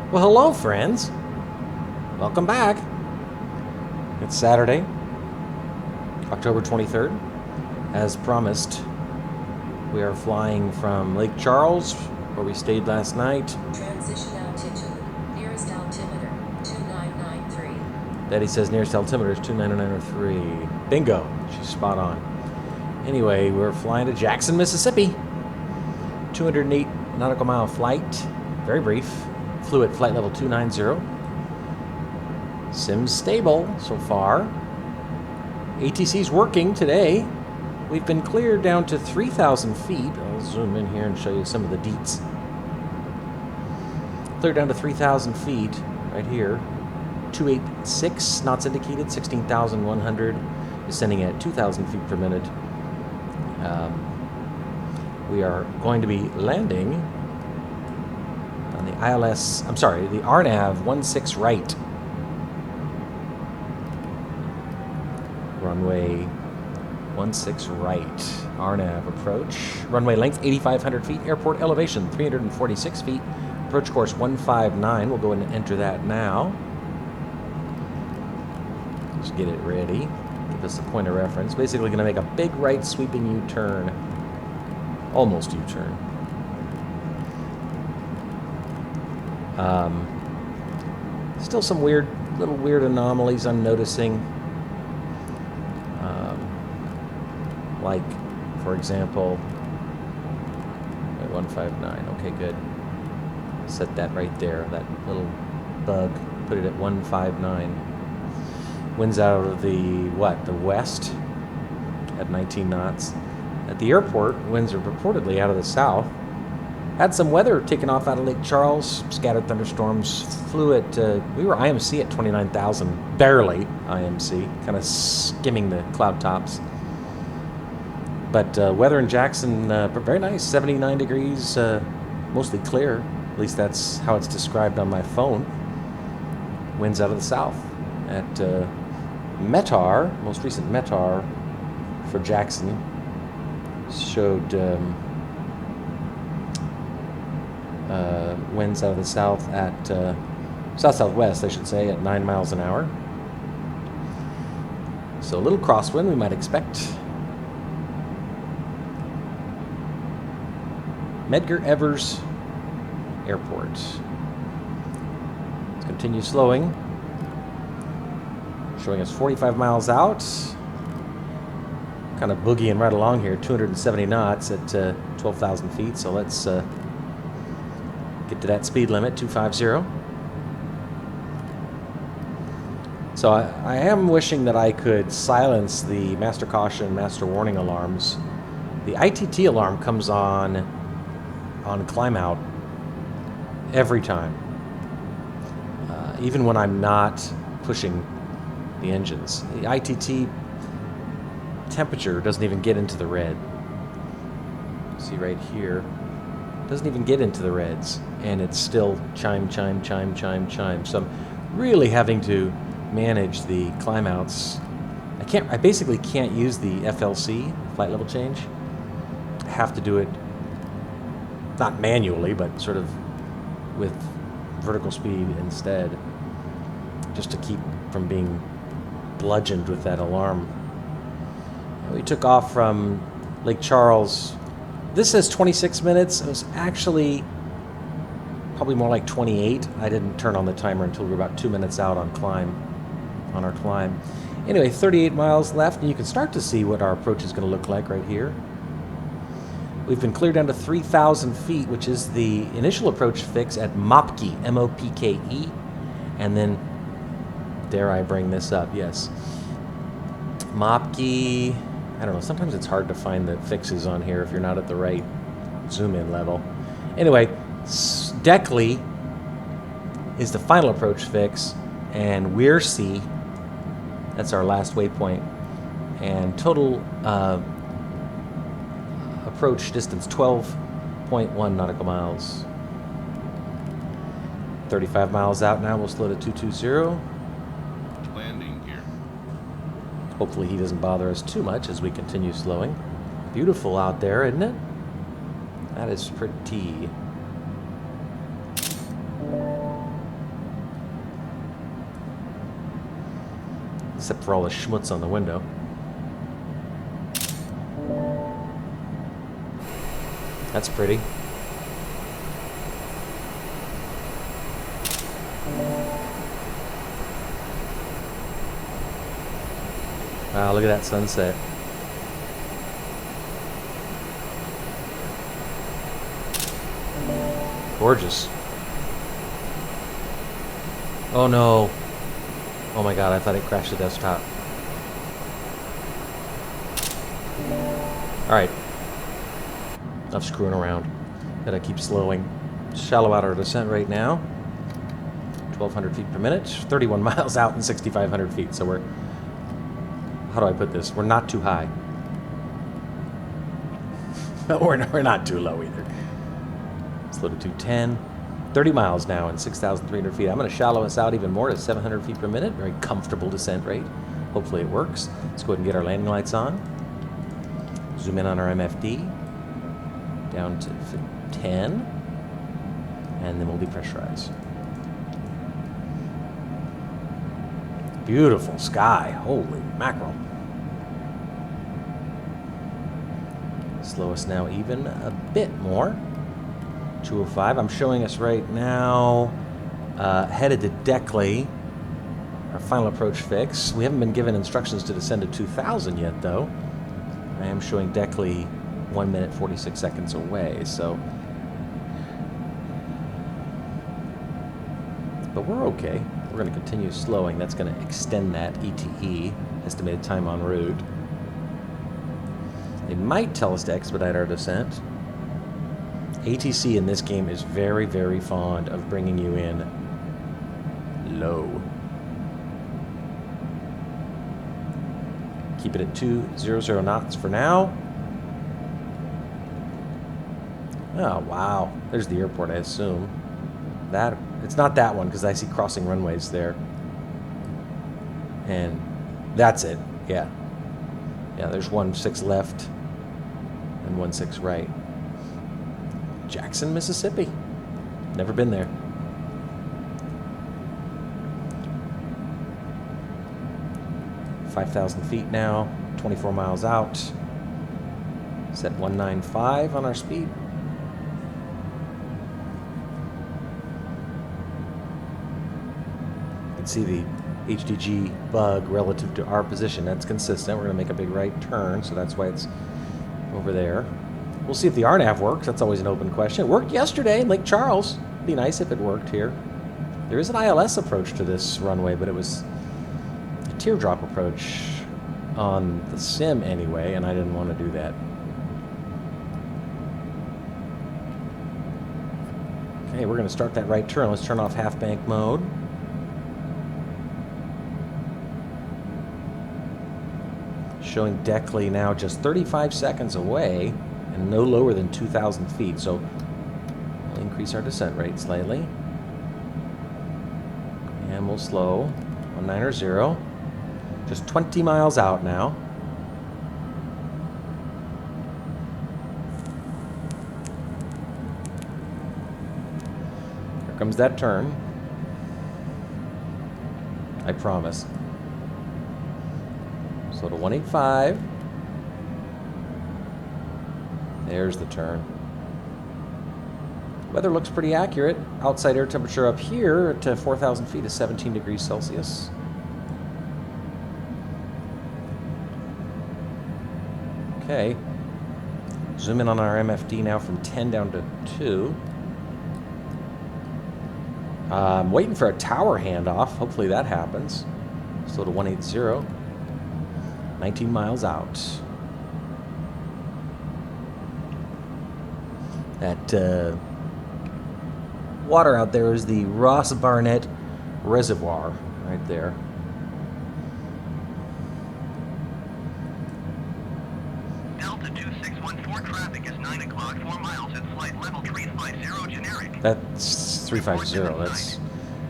Well, hello, friends. Welcome back. It's Saturday, October 23rd. As promised, we are flying from Lake Charles, where we stayed last night. Transition altitude. Nearest altimeter, 2993. Betty says nearest altimeter is 29903. Bingo. She's spot on. Anyway, we're flying to Jackson, Mississippi. 208 nautical mile flight. Very brief. Flew at flight level 290. Sim's stable so far. ATC's working today. We've been cleared down to 3,000 feet. I'll zoom in here and show you some of the deets. Cleared down to 3,000 feet right here. 286 knots indicated, 16,100. Descending at 2,000 feet per minute. We are going to be landing on the the RNAV 16 right. Runway 16 right. RNAV approach. Runway length 8,500 feet. Airport elevation 346 feet. Approach course 159. We'll go ahead and enter that now. Just get it ready. Give us a point of reference. Basically going to make a big right sweeping U-turn. Almost U-turn. Still some little weird anomalies I'm noticing. Like, for example, 159. Okay, good. Set that right there. That little bug. Put it at 159. Winds out of the west at 19 knots. At the airport, winds are reportedly out of the south. Had some weather taken off out of Lake Charles. Scattered thunderstorms. Flew at, we were IMC at 29,000. Barely IMC. Kind of skimming the cloud tops. But weather in Jackson, very nice. 79 degrees, mostly clear. At least that's how it's described on my phone. Winds out of the south. At METAR, most recent METAR for Jackson, showed winds out of the south at south-southwest, I should say, at 9 miles an hour. So a little crosswind we might expect. Medgar Evers Airport. Let's continue slowing. Showing us 45 miles out. Kind of boogieing right along here, 270 knots at 12,000 feet. So let's get to that speed limit, 250. So I am wishing that I could silence the master caution, master warning alarms. The ITT alarm comes on climb out every time, even when I'm not pushing the engines. The ITT temperature doesn't even get into the red. See right here, doesn't even get into the reds, and it's still chime, chime, chime, chime, chime. So I'm really having to manage the climb outs. I basically can't use the FLC, flight level change. I have to do it not manually, but sort of with vertical speed instead, just to keep from being bludgeoned with that alarm. We took off from Lake Charles. This says 26 minutes. It was actually probably more like 28. I didn't turn on the timer until we were about 2 minutes out on our climb. Anyway, 38 miles left, and you can start to see what our approach is going to look like right here. We've been cleared down to 3,000 feet, which is the initial approach fix at Mopke, M-O-P-K-E. And then, dare I bring this up, yes. Mopke, I don't know, sometimes it's hard to find the fixes on here if you're not at the right zoom in level. Anyway, Deckley is the final approach fix, and Wearsea, that's our last waypoint. And total approach distance 12.1 nautical miles. 35 miles out now, we'll slow to 220. Landing gear. Hopefully he doesn't bother us too much as we continue slowing. Beautiful out there, isn't it? That is pretty. Except for all the schmutz on the window. That's pretty. Wow, look at that sunset. Gorgeous. Oh no. Oh my god, I thought it crashed the desktop. Alright. Enough screwing around. Gotta keep slowing. Shallow out our descent rate now. 1,200 feet per minute. 31 miles out and 6,500 feet. So we're... How do I put this? We're not too high. But we're not too low either. Slow to 210. 30 miles now and 6,300 feet. I'm going to shallow us out even more to 700 feet per minute. Very comfortable descent rate. Hopefully it works. Let's go ahead and get our landing lights on. Zoom in on our MFD. Down to 10. And then we'll depressurize. Beautiful sky. Holy mackerel. Slow us now even a bit more. 205. I'm showing us right now headed to Deckley, our final approach fix. We haven't been given instructions to descend to 2,000 yet, though. I am showing Deckley 1 minute 46 seconds away, so... But we're okay. We're going to continue slowing. That's going to extend that ETE, estimated time en route. They might tell us to expedite our descent. ATC in this game is very, very fond of bringing you in low. Keep it at 200 knots for now. Oh, wow. There's the airport, I assume. It's not that one, because I see crossing runways there. And that's it. Yeah. Yeah, there's 16 left and 16 right. Jackson, Mississippi. Never been there. $5,000 feet now, 24 miles out. Set 195 on our speed. You can see the HDG bug relative to our position. That's consistent. We're going to make a big right turn, so that's why it's over there. We'll see if the RNAV works. That's always an open question. It worked yesterday in Lake Charles. It'd be nice if it worked here. There is an ILS approach to this runway, but it was a teardrop approach on the sim anyway, and I didn't want to do that. Okay, we're going to start that right turn. Let's turn off half bank mode. Showing Deckley now just 35 seconds away and no lower than 2,000 feet. So we'll increase our descent rate slightly. And we'll slow 190. Just 20 miles out now. Here comes that turn. I promise. So to 185. There's the turn. Weather looks pretty accurate. Outside air temperature up here at 4,000 feet is 17 degrees Celsius. Okay. Zoom in on our MFD now from 10 down to 2. I'm waiting for a tower handoff. Hopefully that happens. Slow to 180. 19 miles out. That water out there is the Ross Barnett Reservoir right there. Delta 2614 traffic is 9 o'clock, 4 miles at flight level 350 generic. That's 350. That's...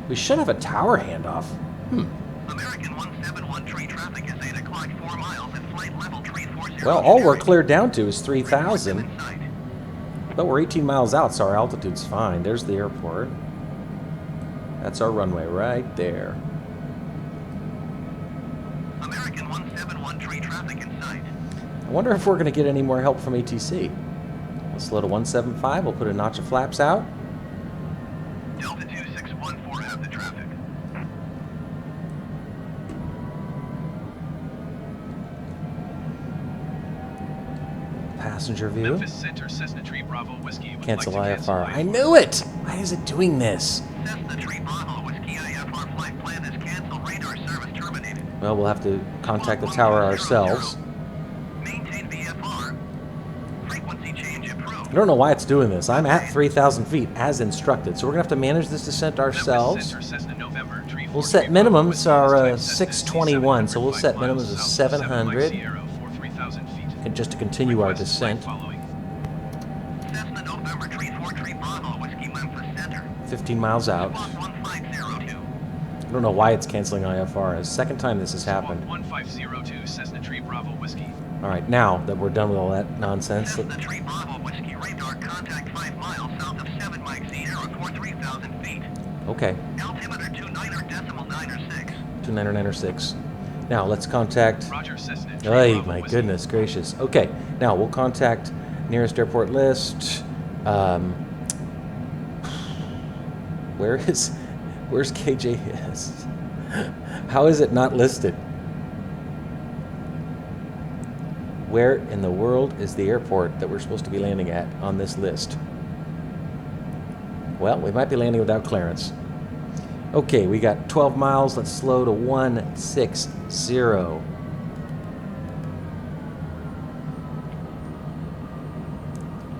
We should have a tower handoff. American 1713 traffic is 8 o'clock, 4 miles at flight level 340. Well, all we're cleared down to is 3,000. But we're 18 miles out, so our altitude's fine. There's the airport. That's our runway right there. I wonder if we're going to get any more help from ATC. We'll slow to 175. We'll put a notch of flaps out. Delta 2614 have the traffic. Passenger view. Memphis Center, Cessna Tree Bravo Whiskey would Cancel like to IFR. cancel I knew it! Why is it doing this? Cessna Tree Bravo Whiskey IFR flight plan is canceled. Radar service terminated. Well, we'll have to contact the tower ourselves. Maintain VFR. Frequency change approved. I don't know why it's doing this. I'm at 3,000 feet as instructed, so we're going to have to manage this descent ourselves. Memphis Center, Cessna November, Tree We'll 43 set Bravo minimums Whiskey are is type Cessna 621, so we'll set 700 minimums of miles south of 700 Sierra for 3,000 feet. and just to continue our Request flight descent. following. Cessna November Tree 43 Bravo Whiskey Memphis Center. 15 miles out. Squawk 1502. I don't know why it's canceling IFR. It's the second time this has happened. Squawk 1502 Cessna Tree Bravo Whiskey. All right, now that we're done with all that nonsense, Cessna Tree Bravo Whiskey radar contact 5 miles south of 7 Mike Sierra for 3,000 feet. okay, Altimeter 29.96. 2996. Now let's contact. Roger, Cessna Tree Ay, Bravo my Whiskey. goodness gracious. Okay, now we'll contact nearest airport list. Where's KJS? How is it not listed? Where in the world is the airport that we're supposed to be landing at on this list? Well, we might be landing without clearance. Okay, we got 12 miles. Let's slow to 160.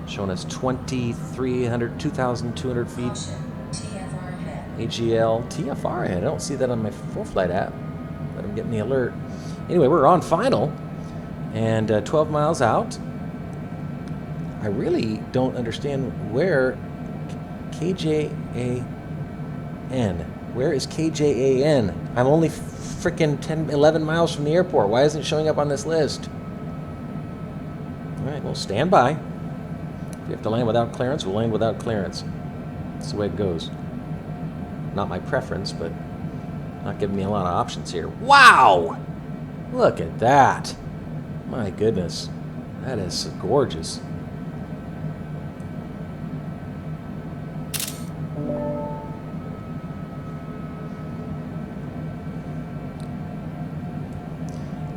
Showing us 2,200 feet. Caution, TFR ahead. AGL, TFR ahead. I don't see that on my full flight app, but I'm getting the alert. Anyway, we're on final and 12 miles out. I really don't understand where KJAN. Where is KJAN? I'm only freaking 10, 11 miles from the airport. Why isn't it showing up on this list? All right, well, stand by. If we have to land without clearance, we'll land without clearance. That's the way it goes. Not my preference, but not giving me a lot of options here. Wow! Look at that. My goodness. That is gorgeous.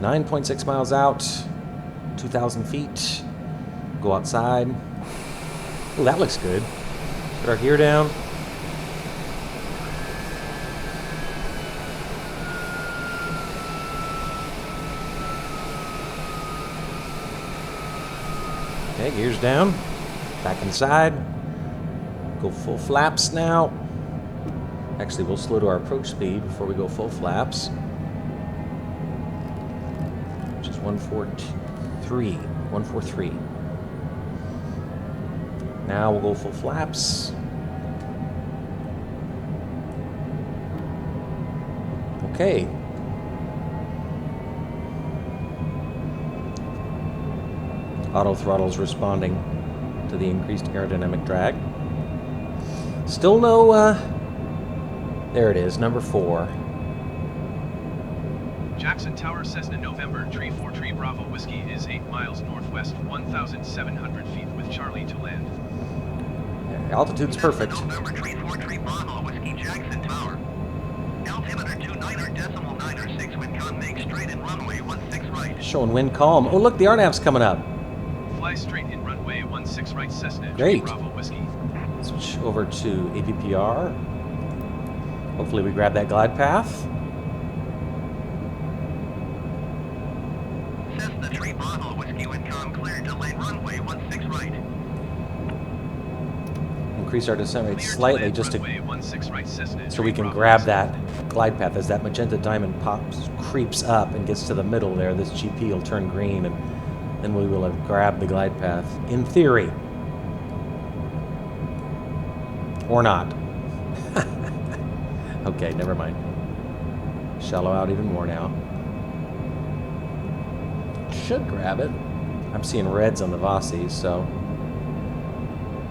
.6 miles out, 2,000 feet. Go outside. Oh, that looks good. Put our gear down. Okay, gears down. Back inside. Go full flaps now. Actually, we'll slow to our approach speed before we go full flaps. Which is 143. 143. Now we'll go full flaps. Okay. Auto throttle's responding to the increased aerodynamic drag. Still no, there it is, number 4. Jackson Tower, Cessna November, Tree 43 Bravo Whiskey is 8 miles northwest, 1,700 feet with Charlie to land. Yeah, altitude's perfect. November Tree 43 Bravo Whiskey Jackson Tower. Altimeter 29.96 wind calm, make straight in runway 16 right. Showing wind calm. Oh, look, the RNAV's coming up. Fly straight in runway 16 right, Cessna Great. Tree Bravo Whiskey. Switch over to APPR. Hopefully we grab that glide path. Cessna Tree Bravo Whiskey wind calm, cleared to land runway 16 right. Increase our descent rate Clear to slightly land just to runway 16 right, Cessna so Tree we can Bravo grab Whiskey. that glide path as that magenta diamond creeps up and gets to the middle there. This GP will turn green and then we will have grabbed the glide path, in theory. Or not. Okay, never mind. Shallow out even more now. Should grab it. I'm seeing reds on the Vossi, so.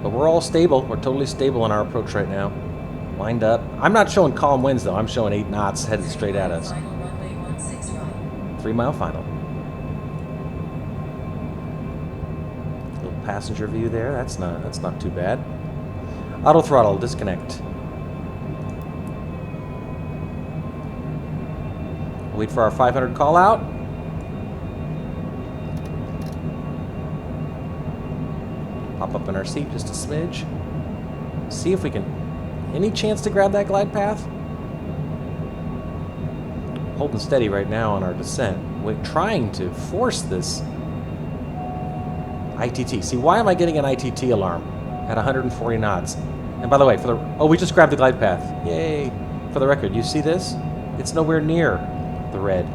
But we're all stable. We're totally stable on our approach right now. Lined up. I'm not showing calm winds though. I'm showing 8 knots headed straight at us. Final runway 16 right. 3 mile final. passenger view there. That's not too bad. Auto throttle, disconnect. Wait for our 500 call out. Pop up in our seat just a smidge. See if we can... Any chance to grab that glide path? Holding steady right now on our descent. We're trying to force this ITT. See, why am I getting an ITT alarm at 140 knots? And by the way, oh, we just grabbed the glide path. Yay! For the record, you see this? It's nowhere near the red.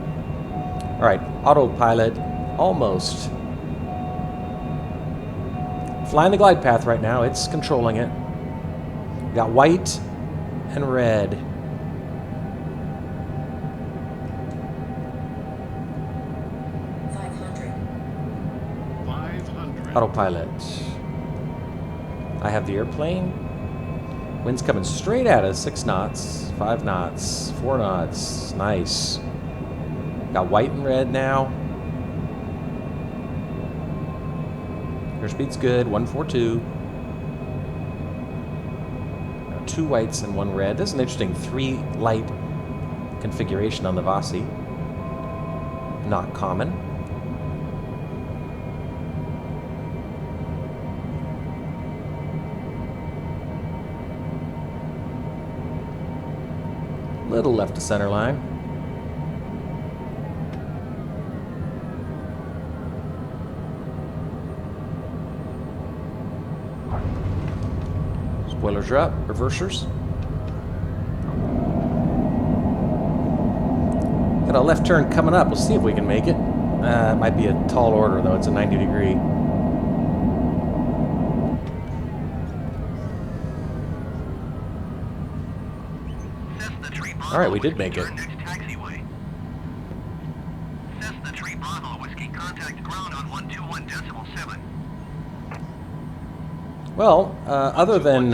All right, autopilot, almost. Flying the glide path right now. It's controlling it. We got white and red. Autopilot. I have the airplane. Wind's coming straight at us. 6 knots, 5 knots, 4 knots. Nice. Got white and red now. Airspeed's good. 142. 2 whites and 1 red. This is an interesting 3 light configuration on the Vasi. Not common. Little left to center line. Spoilers are up, reversers. Got a left turn coming up. We'll see if we can make it. It might be a tall order though. It's a 90 degree. All right, we did make it. Well, other than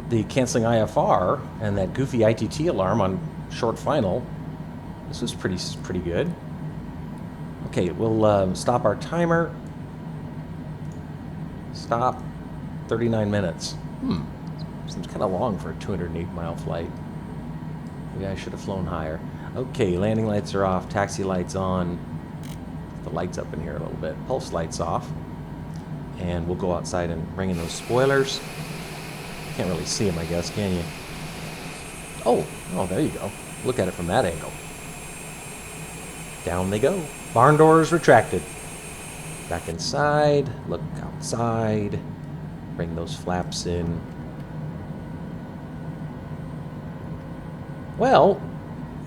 the canceling IFR and that goofy ITT alarm on short final, this was pretty good. Okay, we'll stop our timer. Stop. 39 minutes. Seems kind of long for a 208-mile flight. Maybe I should have flown higher. Okay, landing lights are off, taxi lights on. The lights up in here a little bit. Pulse lights off. And we'll go outside and bring in those spoilers. Can't really see them, I guess, can you? Oh, there you go. Look at it from that angle. Down they go. Barn doors retracted. Back inside. Look outside. Bring those flaps in. Well,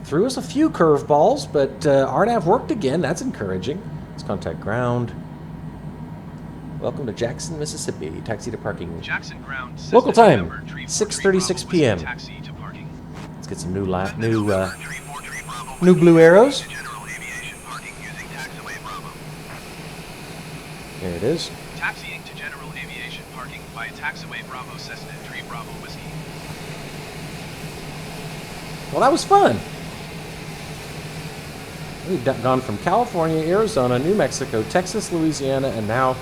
threw us a few curveballs, but RNAV worked again. That's encouraging. Let's contact ground. Welcome to Jackson, Mississippi. Taxi to parking. Jackson ground. Local time, 6:36 p.m. Taxi to parking. Let's get some new blue arrows. There it is. Taxiing to general aviation parking via taxiway Bravo Cessna 3 Bravo Whiskey. Well, that was fun. We've gone from California, Arizona, New Mexico, Texas, Louisiana, and now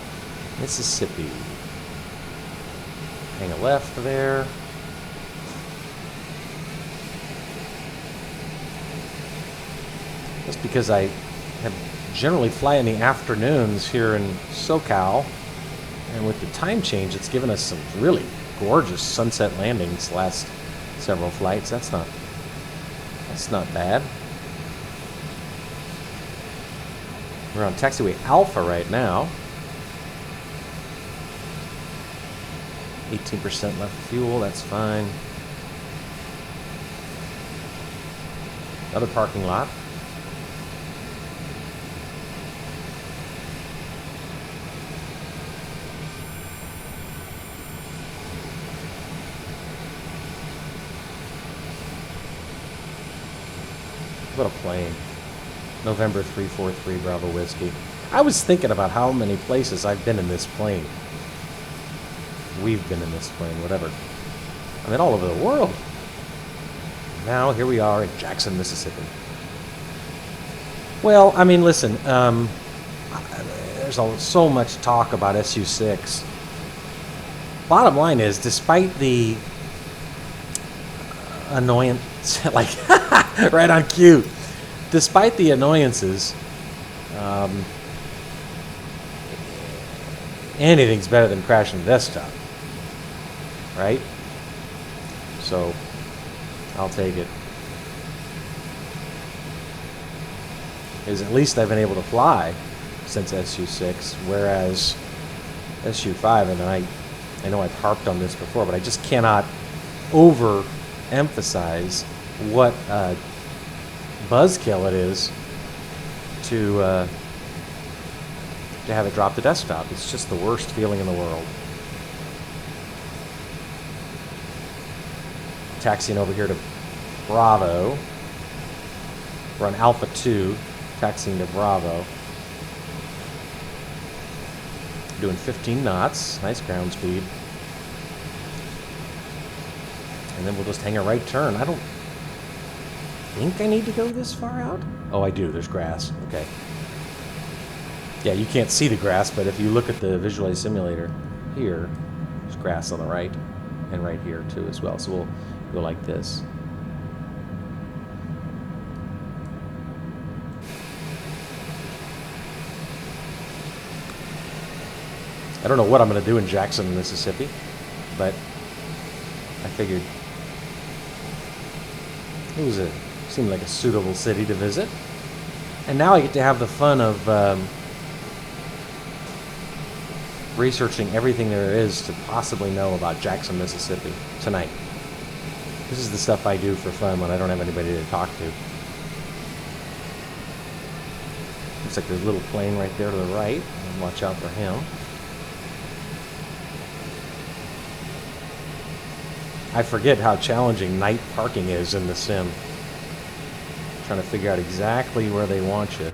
Mississippi. Hang a left there. Just because I have generally fly in the afternoons here in SoCal, and with the time change, it's given us some really gorgeous sunset landings the last several flights. That's not bad. We're on taxiway Alpha right now. 18% left fuel, that's fine. Another parking lot. What a plane. November 343 Bravo Whiskey. I was thinking about how many places I've been in this plane. We've been in this plane, whatever. I mean, all over the world. Now, here we are in Jackson, Mississippi. Well, I mean, listen, there's there's so much talk about SU-6. Bottom line is, despite the annoyance, like right on cue, despite the annoyances, anything's better than crashing the desktop, right? So I'll take it. Because at least I've been able to fly since SU-6, whereas SU-5, and I know I've harped on this before, but I just cannot overemphasize what a buzzkill it is to have it drop the desktop. It's just the worst feeling in the world. Taxiing over here to Bravo. We're on Alpha 2, taxiing to Bravo. Doing 15 knots, nice ground speed. And then we'll just hang a right turn. I don't think I need to go this far out. Oh, I do, there's grass, okay. Yeah, you can't see the grass, but if you look at the visualize simulator here, there's grass on the right, and right here too as well. So we'll go like this. I don't know what I'm going to do in Jackson, Mississippi, but I figured it seemed like a suitable city to visit. And now I get to have the fun of researching everything there is to possibly know about Jackson, Mississippi tonight. This is the stuff I do for fun when I don't have anybody to talk to. Looks like there's a little plane right there to the right. Watch out for him. I forget how challenging night parking is in the sim. Trying to figure out exactly where they want you.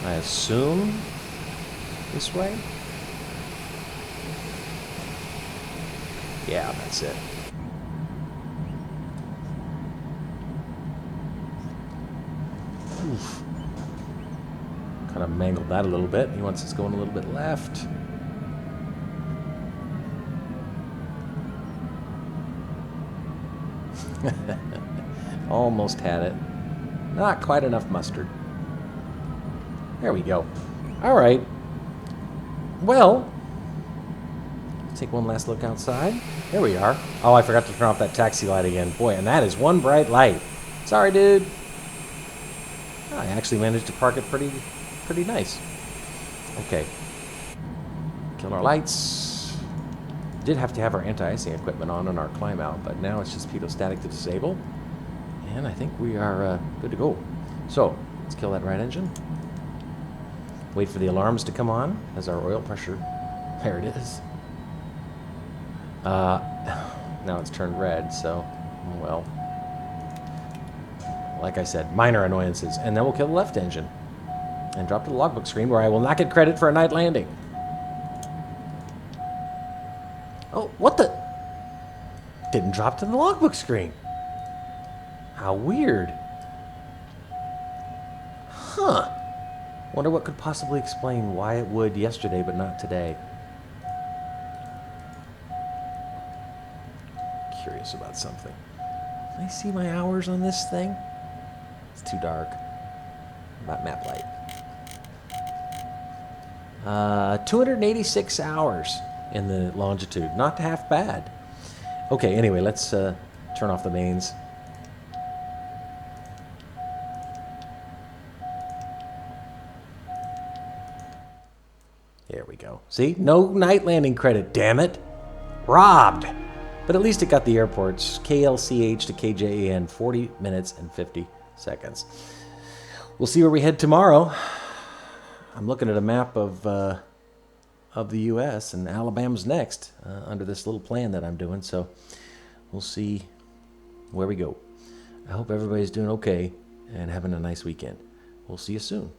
I assume this way? Yeah, that's it. Oof. Kind of mangled that a little bit. He wants us going a little bit left. Almost had it. Not quite enough mustard. There we go. All right. Well, let's take one last look outside. There we are. Oh, I forgot to turn off that taxi light again. Boy, and that is one bright light. Sorry, dude. I actually managed to park it pretty nice. Okay. Kill our lights. Did have to have our anti-icing equipment on our climb out, but now it's just pitot-static to disable. And I think we are good to go. So, let's kill that right engine. Wait for the alarms to come on as our oil pressure. There it is. Now it's turned red, so, well. Like I said, minor annoyances. And then we'll kill the left engine. And drop to the logbook screen where I will not get credit for a night landing. Oh, what the? Didn't drop to the logbook screen. How weird. Huh. Wonder what could possibly explain why it would yesterday but not today. Curious about something. Can I see my hours on this thing? It's too dark. About map light. 286 hours in the Longitude. Not half bad. Okay, anyway, let's turn off the mains. There we go. See? No night landing credit, damn it. Robbed. But at least it got the airports. KLCH to KJAN, 40 minutes and 50 seconds. We'll see where we head tomorrow. I'm looking at a map of the U.S. and Alabama's next under this little plan that I'm doing. So we'll see where we go. I hope everybody's doing okay and having a nice weekend. We'll see you soon.